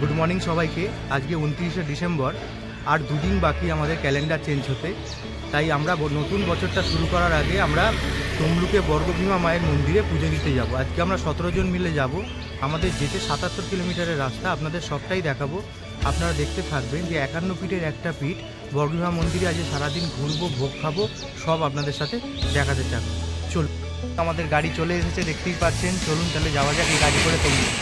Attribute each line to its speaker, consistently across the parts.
Speaker 1: Good morning সবাইকে। আজকে 29শে December, আর দুদিন বাকি আমাদের ক্যালেন্ডার চেঞ্জ হতে। তাই আমরা নতুন বছরটা শুরু করার আগে আমরা তমলুকে বর্গভীমা মায়ের মন্দিরে পুজো দিতে যাব। আজকে আমরা 17 জন মিলে যাব। আমাদের যেতে 77 কিলোমিটারের রাস্তা, আপনাদের সবটাই দেখাবো। আপনারা দেখতে থাকবেন যে 51 ফিটের একটা পিঠ বর্গভীমা মন্দিরে আজকে সারাদিন ঘুরবো, ভোগ খাবো, সব আপনাদের সাথে দেখাতে চান। চলুন, আমাদের গাড়ি চলে এসেছে, দেখতেই পাচ্ছেন। চলুন তাহলে যাওয়া যাক এই গাড়ি করে তমলুক।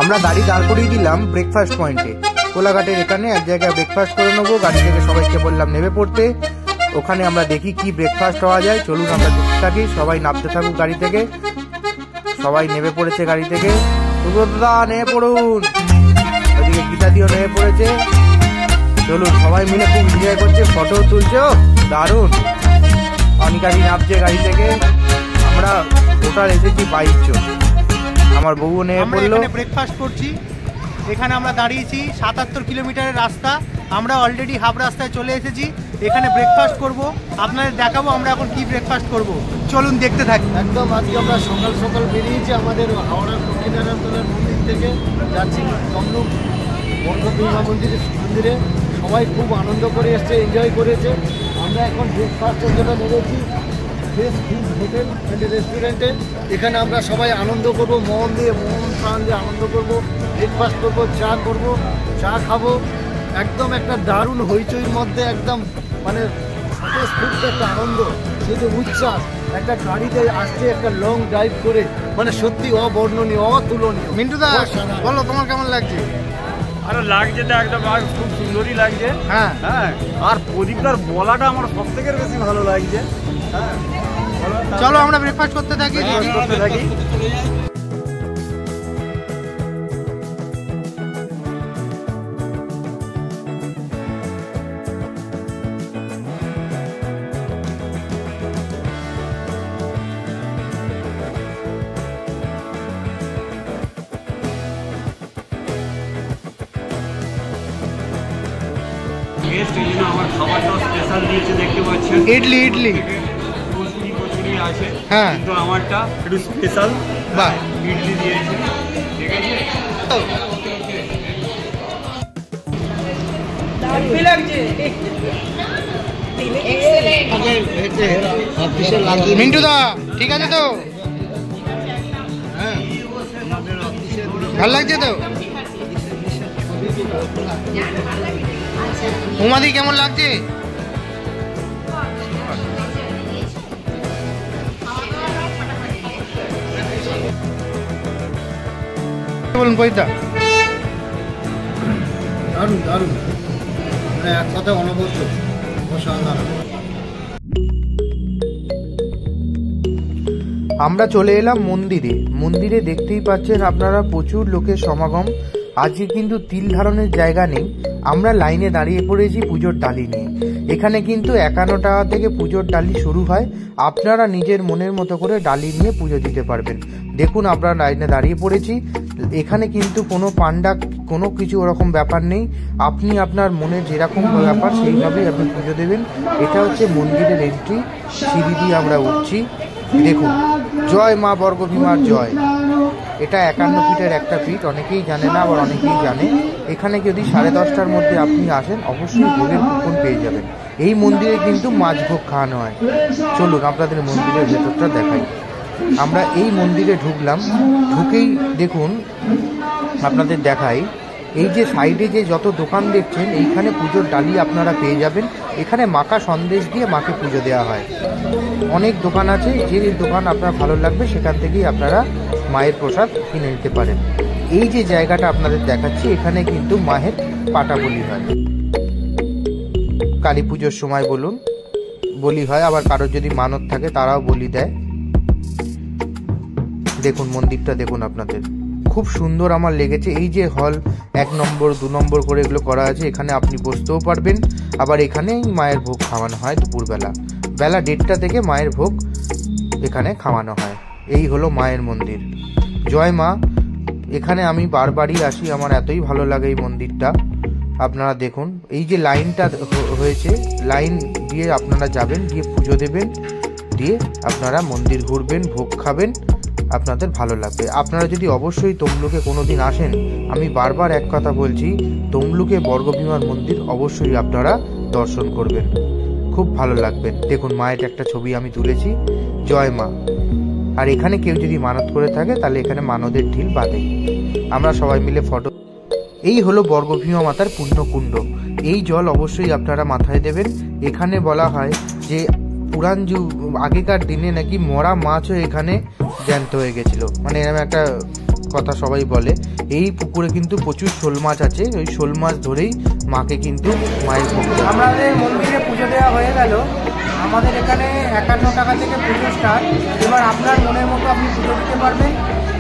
Speaker 1: আমরা গাড়ি দাঁড় করিয়ে দিলাম ব্রেকফাস্ট পয়েন্টে। কোলাঘাটের এখানে এক জায়গায় ব্রেকফাস্ট করে নেবো। গাড়ি থেকে সবাইকে বললাম নেমে পড়তে। ওখানে আমরা দেখি কি ব্রেকফাস্ট হওয়া যায়। চলুন আমরা দেখতে থাকি। সবাই নামতে থাকুক গাড়ি থেকে। সবাই নেমে পড়েছে গাড়ি থেকে। সুব্রতদা নেমে পড়ুন, ওইদিকে গীতাদিও নেমে পড়েছে। চলুন, সবাই মিলে খুব এনজয় করছে, ফটো তুলছে, দারুণ। অনিকাদি নামছে গাড়ি থেকে। আমরা টোটাল এসেছি 22 জন। আমার বউ নেমে পড়লো। ব্রেকফাস্ট করছি। এখানে আমরা দাঁড়িয়েছি 77 কিলোমিটারের রাস্তা। আমরা অলরেডি হাফ রাস্তায় চলে এসেছি। এখানে ব্রেকফাস্ট করব, আপনাদের দেখাবো আমরা এখন কি ব্রেকফাস্ট করব। চলুন দেখতে থাকি।
Speaker 2: একদম আজকে আমরা সকাল সকাল বেরিয়েছি আমাদের হাওড়ার লক্ষ্মীনারায়ণতলার মন্দির থেকে, যাচ্ছি তমলুক বর্গভীমা মন্দিরে। সবাই খুব আনন্দ করে এসছে, এনজয় করেছে। আমরা এখন ব্রেকফাস্টের জন্য নেমেছি বেস্ট ফুড হোটেল অ্যান্ড রেস্টুরেন্টে। এখানে আমরা সবাই আনন্দ করবো, মন প্রাণ দিয়ে আনন্দ করবো, ব্রেকফাস্ট করবো, চা খাবো। একদম একটা দারুণ হইচইর মধ্যে, একদম মানে স্বতঃস্ফূর্ত একটা আনন্দ, সেই যে উচ্ছ্বাস, একটা গাড়িতে আসছে একটা লং ড্রাইভ করে, মানে সত্যি অবর্ণনীয়, অতুলনীয়।
Speaker 1: মিন্টুদা বলো, তোমার কেমন লাগছে?
Speaker 3: আরে লাগছে তো একদম, খুব সুন্দরই লাগছে।
Speaker 1: হ্যাঁ,
Speaker 3: আর প্রদীপটার বলাটা আমার সব থেকে বেশি ভালো লাগছে। হ্যাঁ,
Speaker 1: চলো আমরা ব্রেকফাস্ট করতে থাকি।
Speaker 3: আমার খাবারটা স্পেশাল দিয়েছে, দেখতে পাচ্ছেন।
Speaker 1: ইডলি
Speaker 3: কচুরি আছে,
Speaker 1: হ্যাঁ,
Speaker 3: কিন্তু আমারটা একটু স্পেশাল।
Speaker 1: বাহ,
Speaker 3: ইডলি দিয়েছে, ঠিক আছে।
Speaker 1: মিন্টুদা ঠিক আছে তো? ভালো লাগছে তো? উমাদি কেমন লাগছে? বলুন কইতা।
Speaker 2: দারুণ দারুণ, এক কথা অনবদ্য, অসাধারণ।
Speaker 1: আমরা চলে এলাম মন্দিরে দেখতেই পাচ্ছেন আপনারা প্রচুর লোকের সমাগম। আজকে কিন্তু তিল ধারণের জায়গা নেই। আমরা লাইনে দাঁড়িয়ে পড়েছি পুজোর ডালি নিয়ে। এখানে কিন্তু 51 টাকা থেকে পুজোর ডালি শুরু হয়। আপনারা নিজের মনের মতো করে ডালি নিয়ে পুজো দিতে পারবেন। দেখুন, আমরা লাইনে দাঁড়িয়ে পড়েছি। এখানে কিন্তু কোনো পান্ডা কোনো কিছু ওরকম ব্যাপার নেই। আপনি আপনার মনের যেরকম ব্যাপার সেইভাবেই আপনি পুজো দেবেন। এটা হচ্ছে মন্দিরের এন্ট্রি। সিঁড়ি দিয়ে আমরা উঠছি। দেখুন, জয় মা বর্গভীমার জয়। এটা 51 ফিটের একটা পিঠ। অনেকেই জানে না, আবার অনেকেই জানে। এখানে যদি 10:30টার মধ্যে আপনি আসেন, অবশ্যই ভোগের কুপন পেয়ে যাবেন। এই মন্দিরে কিন্তু মাছ ভোগ খাওয়ানো হয়। চলুন আপনাদের মন্দিরের ভেতরটা দেখাই। আমরা এই মন্দিরে ঢুকলাম। ঢুকেই দেখুন, আপনাদের দেখাই, এই যে সাইডে যে যত দোকান দেখছেন, এইখানে পুজোর ডালি আপনারা পেয়ে যাবেন। এখানে মাকা সন্দেশ দিয়ে মাকে পুজো দেওয়া হয়। অনেক দোকান আছে, যে দোকান আপনার ভালো লাগবে সেখান থেকেই আপনারা মায়ের প্রসাদ কিনে নিতে পারেন। এই যে জায়গাটা আপনাদের দেখাচ্ছি, এখানে কিন্তু মায়ের পাটা বলি হয়। কালী পুজোর সময় বলি হয়, আবার কারোর যদি মানত থাকে তারাও বলি দেয়। দেখুন মন্দিরটা দেখুন, আপনাদের খুব সুন্দর আমার লেগেছে। এই যে হল 1 নম্বর 2 নম্বর করে এগুলো করা আছে, এখানে আপনি বসতেও পারবেন। আবার এখানেই মায়ের ভোগ খাওয়ানো হয় দুপুরবেলা। বেলা 1:30 থেকে মায়ের ভোগ এখানে খাওয়ানো হয়। এই হলো মায়ের মন্দির। জয় মা। এখানে আমি বারবারই আসি, আমার এতই ভালো লাগে এই মন্দিরটা। আপনারা দেখুন, এই যে লাইনটা হয়েছে, লাইন দিয়ে আপনারা যাবেন, গিয়ে পুজো দেবেন, দিয়ে আপনারা মন্দির ঘুরবেন, ভোগ খাবেন, আপনাদের ভালো লাগবে। আপনারা যদি অবশ্যই তমলুকে কোনোদিন আসেন, আমি বারবার এক কথা বলছি, তমলুকে বর্গভীমার মন্দির অবশ্যই আপনারা দর্শন করবেন, খুব ভালো লাগবেন। দেখুন মায়ের একটা ছবি আমি তুলেছি, জয় মা। আর এখানে কেউ যদি মানত করে থাকে তাহলে এখানে মানদের ঢিল বাঁধে, আমরা সবাই মিলে ফটো। এই হলো বর্গভীমা মাতার পুণ্যকুণ্ড। এই জল অবশ্যই আপনারা মাথায় দেবেন। এখানে বলা হয় যে পুরাণ যুগ আগেকার দিনে নাকি মরা মাছও এখানে জ্যান্ত হয়ে গেছিল, মানে এরকম একটা কথা সবাই বলে। এই পুকুরে কিন্তু প্রচুর শোল মাছ আছে, ওই শোল মাছ ধরেই মাকে কিন্তু মায়ের পুকুরে।
Speaker 4: আমাদের মন্দিরে পুজো দেওয়া হয়ে গেল। আমাদের এখানে 51 টাকা থেকে পুজো স্টার্ট। এবার আপনার মনের মতো আপনি পুজো দিতে পারবেন।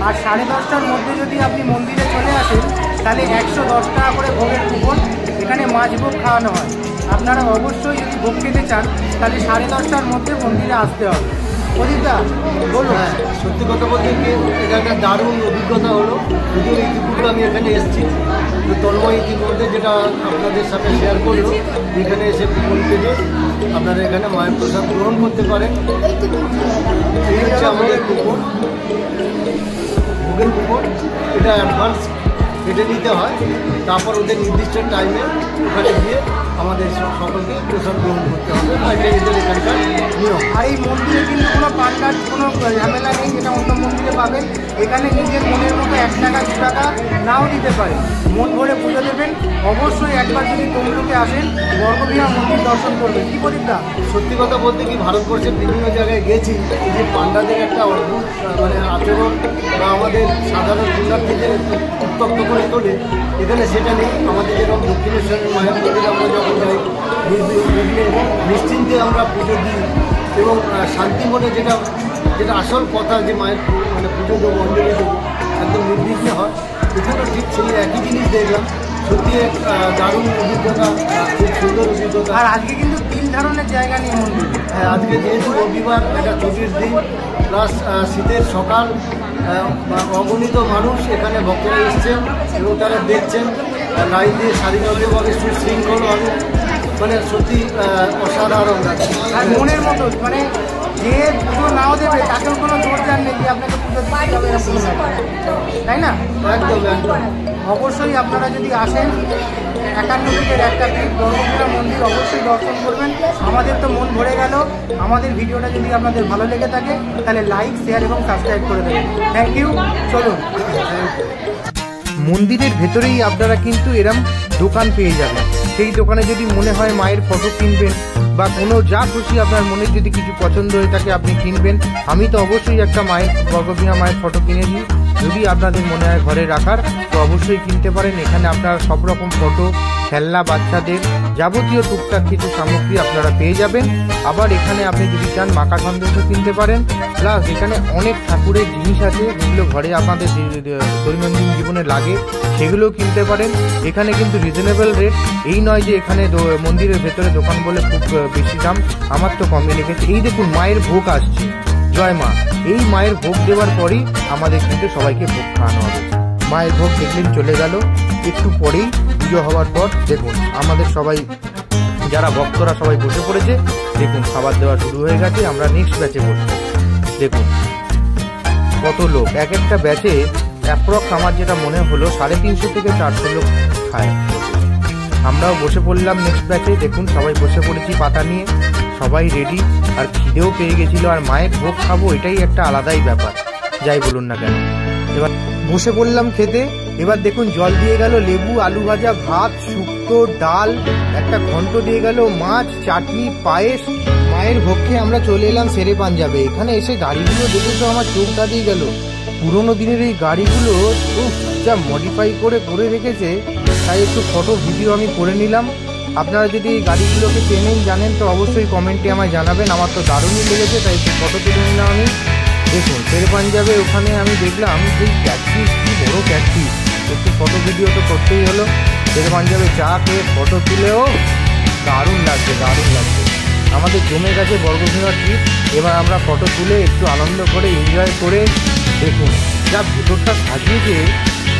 Speaker 4: আর 10:30টার মধ্যে যদি আপনি মন্দিরে চলে আসেন তাহলে 110 টাকা করে ভোগের কুপন, এখানে মাছ ভোগ খাওয়ানো হয়। আপনারা অবশ্যই যদি ভোগ খেতে চান তাহলে 10:30টার মধ্যে মন্দিরে আসতে হবে। প্রদীপদা বলুন।
Speaker 2: হ্যাঁ, সত্যি কথা বলতে কি এটা একটা দারুণ অভিজ্ঞতা হলো। যদিও ইতিপূর্বে আমি এখানে এসেছি, তো তন্ময় ইতিমধ্যে যেটা আপনাদের সাথে শেয়ার করলো, এখানে এসে কুপন কেটে আপনারা এখানে মায়ের প্রসাদ গ্রহণ করতে পারেন। এই হচ্ছে আমাদের কুপন, ভোগের কুপন। এটা অ্যাডভান্স কেটে নিতে হয়, তারপর ওদের নির্দিষ্ট টাইমে ওখানে গিয়ে আমাদের সকলকে প্রসাদ গ্রহণ করতে হবে। এটাই এদের এখানকার নিয়ম।
Speaker 4: আর এই মন্দিরে কিন্তু কোনো পান্ডার কোনো ঝামেলা নেই, যেটা অন্য মন্দিরে পাবেন। এখানে নিজের মনের মতো 1 টাকা 2 টাকা নাও দিতে পারে, মন ভরে পুজো দেবেন। অবশ্যই একবার যদি তমলুকে আসেন বর্গভীমা মন্দির দর্শন করবেন। কি প্রদীপদা?
Speaker 2: সত্যি কথা বলতে কি ভারতবর্ষের বিভিন্ন জায়গায় গেছি, এই যে পান্ডাদের একটা অদ্ভুত মানে আচরণ বা আমাদের সাধারণ পুণ্যার্থীদের উত্তপ্ত করে তোলে, এখানে সেটা নেই। আমাদের যেরকম দক্ষিণেশ্বরের মায়ের মন্দিরে আমরা যখন যাই নিশ্চিন্তে আমরা পুজো দিই এবং শান্তি মনে যেটা আসল কথা যে মায়ের মানে পুজো দেবো, অঞ্জলি দেবো, একদম নির্বিঘ্নে হয়। এখানেও ঠিক সেই একই জিনিস দেখলাম। সত্যি এক দারুণ অভিজ্ঞতা, খুব সুন্দর অভিজ্ঞতা।
Speaker 4: আর আজকে কিন্তু 3 ধরনের জায়গা নিয়ে মন্দির।
Speaker 2: হ্যাঁ, আজকে যেহেতু রবিবার, একটা ছুটির দিন, প্লাস শীতের সকাল, অগণিত মানুষ এখানে ভক্তরা এসছেন এবং তারা দেখছেন লাইন দিয়ে স্বাধীনভাবে সুশৃঙ্খলভাবে, মানে সত্যি অসাধারণ লাগছে।
Speaker 4: আর মনের মতো, মানে যে পুজো নাও দেবে তাকেও কোনো জোর জান নেই যে আপনাকে পুজো দিতে হবে এরকম ব্যাপার, তাই না?
Speaker 2: একদম একদম।
Speaker 4: অবশ্যই আপনারা যদি আসেন 51 ফিটের একটা ফিট বর্গভীমা মন্দির অবশ্যই দর্শন করবেন। আমাদের তো মন ভরে গেল। আমাদের ভিডিওটা যদি আপনাদের ভালো লেগে থাকে তাহলে লাইক, শেয়ার এবং সাবস্ক্রাইব করে দেবেন। Thank you. চলুন।
Speaker 1: মন্দিরের ভেতরেই আপনারা কিন্তু এরম দোকান পেয়ে যাবেন। সেই দোকানে যদি মনে হয় মায়ের ফটো কিনবেন বা কোনো যা খুশি আপনার মনে যদি কিছু পছন্দ হয়ে থাকে আপনি কিনবেন। আমি তো অবশ্যই একটা মায়ের বর্গভীমা মায়ের ফটো কিনেছি। যদি আপনাদের মনে হয় ঘরে রাখার তো অবশ্যই কিনতে পারেন। এখানে আপনারা সব রকম ফটো, খেলনা, বাচ্চাদের যাবতীয় টুকটাক কিছু সামগ্রী আপনারা পেয়ে যাবেন। আবার এখানে আপনি যদি চান মাকা সন্দেশও কিনতে পারেন। প্লাস এখানে অনেক ঠাকুরের জিনিস আছে যেগুলো ঘরে আপনাদের দৈনন্দিন জীবনে লাগে, সেগুলোও কিনতে পারেন। এখানে কিন্তু রিজনেবল রেট, এই নয় যে এখানে মন্দিরের ভেতরে দোকান বলে খুব বেশি দাম। আমার তো কমে লেগেছে। এই দেখুন মায়ের ভোগ আসছে, জয় মা। এই মায়ের ভোগ দেওয়ার পরেই আমাদের কিন্তু সবাইকে ভোগ খাওয়ানো হবে। মায়ের ভোগ দেখলেন চলে গেল। একটু পরেই পুজো হওয়ার পর দেখুন আমাদের সবাই যারা ভক্তরা সবাই বসে পড়েছে। দেখুন খাবার দেওয়া শুরু হয়ে গেছে, আমরা নেক্সট ব্যাচে বসবো। দেখুন কত লোক, এক একটা ব্যাচে অ্যাপ্রক্স আমার যেটা মনে হলো 350 থেকে 400 লোক খায়। আমরাও বসে পড়লাম নেক্সট ব্যাচে। দেখুন সবাই বসে পড়েছি পাতা নিয়ে, সবাই রেডি। আর খিদেও পেয়ে গেছিল, আর মায়ের ভোগ খাবো এটাই একটা আলাদাই ব্যাপার, যাই বলুন না কেন। এবার বসে পড়লাম খেতে। এবার দেখুন জল দিয়ে গেল, লেবু, আলু ভাজা, ভাত, শুক্তো, ডাল, একটা ঘন্ট দিয়ে গেল, মাছ, চাটনি, পায়েস। মায়ের ভোগ খেয়ে আমরা চলে এলাম শেরে পাঞ্জাবে। এখানে এসে গাড়িগুলো দেখে তো আমার চোখ দাঁড়িয়ে গেল। পুরোনো দিনের এই গাড়িগুলো যা মডিফাই করে রেখেছে, তাই একটু ফটো ভিডিও আমি করে নিলাম। আপনারা যদি এই গাড়িগুলোকে চেনেন জানেন তো অবশ্যই কমেন্টে আমায় জানাবেন। আমার তো দারুণই লেগেছে, তাই একটু ফটো তুলে নিলাম আমি। দেখুন শেরে পাঞ্জাবে ওখানে আমি দেখলাম যে ক্যাটফিশ, কি বড় ক্যাটফিশ। একটু ফটো ভিডিও তো করতেই হলো। শেরে পাঞ্জাবে চা খেয়ে ফটো তুলেও দারুণ লাগছে, দারুণ লাগছে। আমাদের জমে গেছে বর্গভীমা ট্রিপ। এবার আমরা ফটো তুলে একটু আনন্দ করে এনজয় করে দেখুন যা ভেতরটা সাজিয়েছে।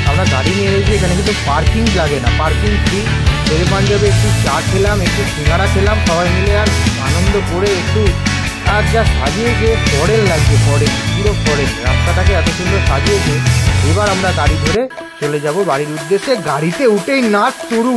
Speaker 1: আমরা গাড়ি নিয়ে রয়েছি, এখানে কিন্তু পার্কিং লাগে না, পার্কিং ফ্রি। শেরে পাঞ্জাবে একটু চা খেলাম, একটু সিঙ্গারা খেলাম সবাই মিলে, আর আনন্দ করে একটু। আর যা সাজিয়েছে ফরেন লাগছে, ফরেন, পুরো ফরেন। রাস্তাটাকে এত সুন্দর সাজিয়েছে। এবার আমরা গাড়ি ধরে চলে যাব বাড়ির উদ্দেশ্যে। গাড়িতে উঠেই নাচ শুরু।